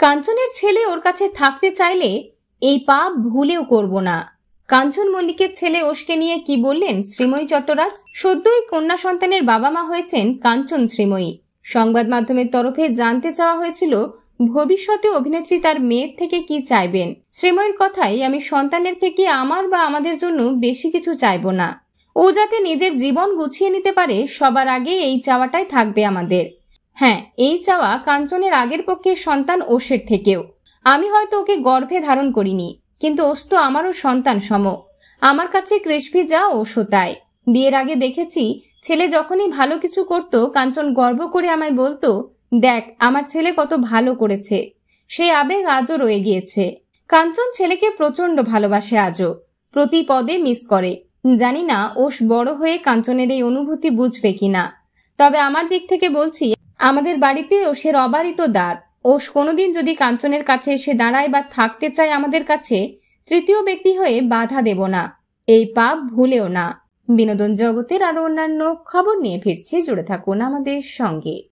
কাঞ্চনের ছেলে ওর কাছে থাকতে চাইলে এই পাপ ভুলেও করব না। কাঞ্চন মল্লিকের ছেলে ওশকে নিয়ে কি বললেন শ্রীময়ী চট্টরাজ? সদ্যই কন্যা সন্তানের বাবা মা হয়েছেন কাঞ্চন শ্রীময়ী। সংবাদ মাধ্যমের তরফে জানতে চাওয়া হয়েছিল ভবিষ্যতে অভিনেত্রী তার মেয়ের থেকে কি চাইবেন। শ্রীময়ীর কথাই, আমি সন্তানের থেকে আমার বা আমাদের জন্য বেশি কিছু চাইব না। ও যাতে নিজের জীবন গুছিয়ে নিতে পারে, সবার আগে এই চাওয়াটাই থাকবে আমাদের। হ্যাঁ, এই চাওয়া কাঞ্চনের আগের পক্ষের সন্তান ওশের থেকেও। আমি হয়তো ওকে গর্ভে ধারণ করিনি, কিন্তু ওস তো আমারও সন্তান সম। আমার কাছে কৃষ্ভি যা ওশও তাই। বিয়ের আগে দেখেছি, ছেলে যখনই ভালো কিছু করত কাঞ্চন গর্ব করে আমায় বলতো, দেখ আমার ছেলে কত ভালো করেছে। সেই আবেগ আজও রয়ে গিয়েছে। কাঞ্চন ছেলেকে প্রচন্ড ভালোবাসে আজও, প্রতি পদে মিস করে। জানি না ওশ বড় হয়ে কাঞ্চনের এই অনুভূতি বুঝবে কিনা। তবে আমার দিক থেকে বলছি, আমাদের বাড়িতে ওশের অবারিত দ্বার। ওশ কোনোদিন যদি কাঞ্চনের কাছে এসে দাঁড়ায় বা থাকতে চায় আমাদের কাছে, তৃতীয় ব্যক্তি হয়ে বাধা দেব না। এই পাপ ভুলেও না। বিনোদন জগতের আরো অন্যান্য খবর নিয়ে ফিরছি, জুড়ে থাকুন আমাদের সঙ্গে।